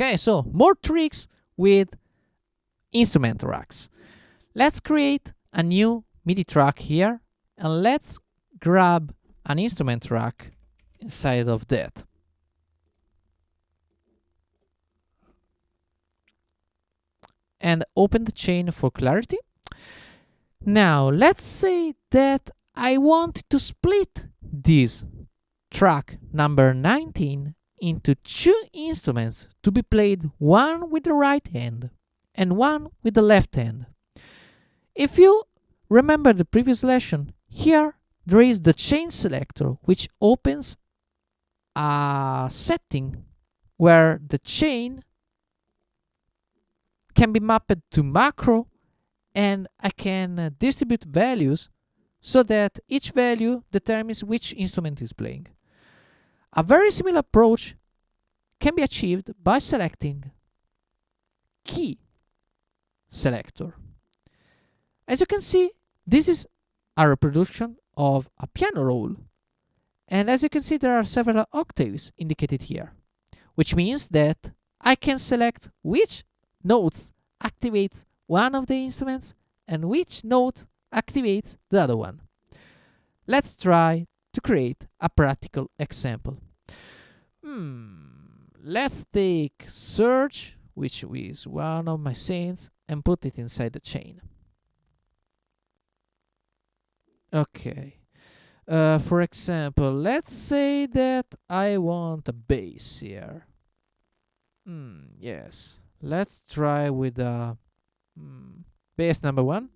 Okay, so more tricks with instrument tracks. Let's create a new MIDI track here, and let's grab an instrument track inside of that. And open the chain for clarity. Now, let's say that I want to split this track number 19 into two instruments to be played, one with the right hand and one with the left hand. If you remember the previous lesson, here there is the chain selector, which opens a setting where the chain can be mapped to macro, and I can distribute values so that each value determines which instrument is playing. A very similar approach can be achieved by selecting key selector. As you can see, this is a reproduction of a piano roll. And as you can see, there are several octaves indicated here, which means that I can select which notes activates one of the instruments and which note activates the other one. Let's try to create a practical example. Let's take Surge, which is one of my synths, and put it inside the chain. Okay. For example, let's say that I want a bass here. Yes. Let's try with a bass number 1.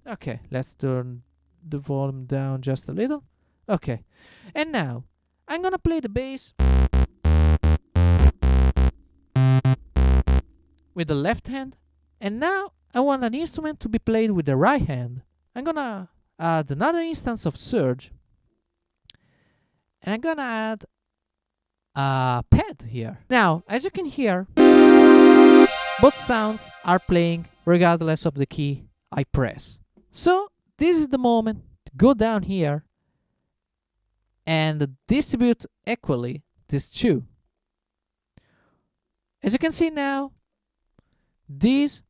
Okay, let's turn the volume down just a little. Okay, and now I'm gonna play the bass with the left hand, and now I want an instrument to be played with the right hand. I'm gonna add another instance of Surge, and I'm gonna add a pad here. Now, as you can hear, both sounds are playing regardless of the key I press. So this is the moment to go down here and distribute equally these two. As you can see now, the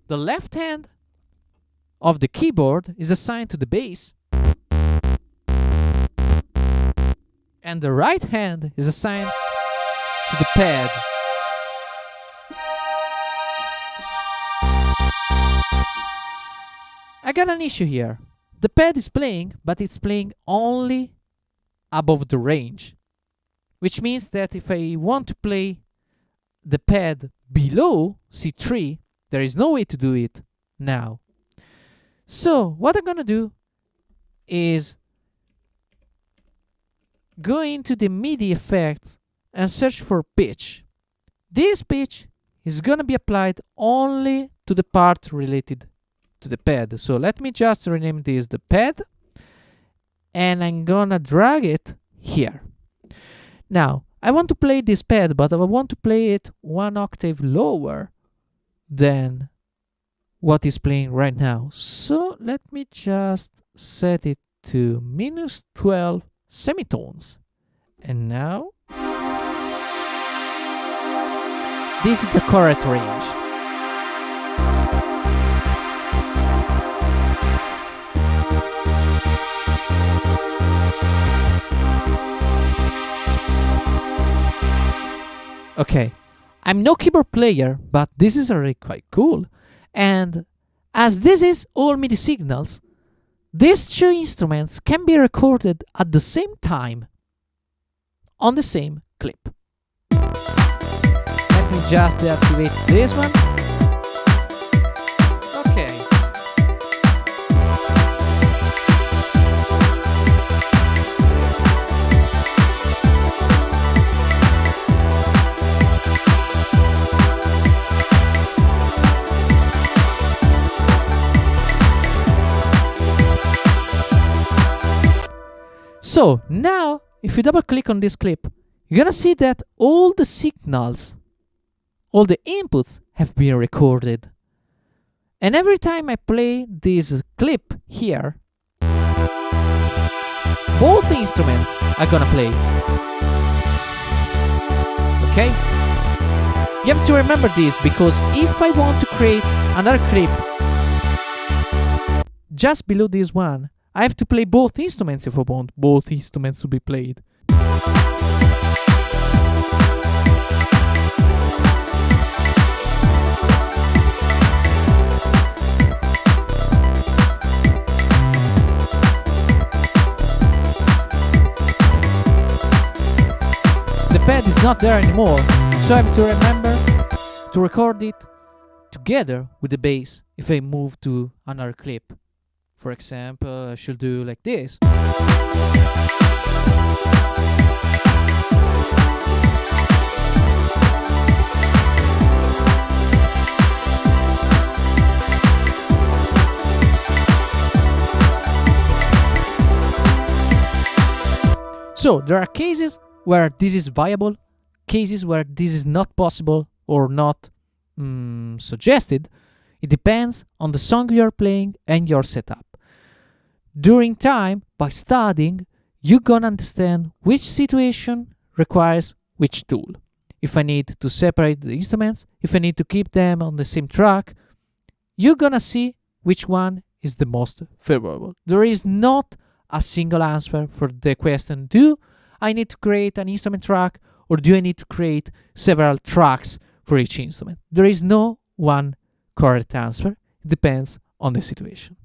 left hand of the keyboard is assigned to the bass, and the right hand is assigned to the pad. I got an issue here. The pad is playing, but it's playing only above the range, which means that if I want to play the pad below C3, there is no way to do it now. So what I'm gonna do is go into the MIDI effects and search for pitch. This pitch is gonna be applied only to the part related to the pad. So let me just rename this the pad, and I'm gonna drag it here. Now, I want to play this pad, but I want to play it one octave lower than what is playing right now. So let me just set it to -12 semitones. And now, this is the correct range. Okay, I'm no keyboard player, but this is already quite cool. And as this is all MIDI signals, these two instruments can be recorded at the same time on the same clip. Let me just deactivate this one. Okay. So now, if you double click on this clip, you're gonna see that all the signals, all the inputs have been recorded. And every time I play this clip here, both instruments are gonna play. Okay? You have to remember this, because if I want to create another clip just below this one, I have to play both instruments if I want both instruments to be played. The pad is not there anymore, so I have to remember to record it together with the bass if I move to another clip. For example, I should do like this. So there are cases where this is viable, cases where this is not possible or not suggested. It depends on the song you are playing and your setup. During time, by studying, you're gonna understand which situation requires which tool. If I need to separate the instruments, if I need to keep them on the same track, you're gonna see which one is the most favorable. There is not a single answer for the question, do I need to create an instrument track or do I need to create several tracks for each instrument? There is no one correct answer. It depends on the situation.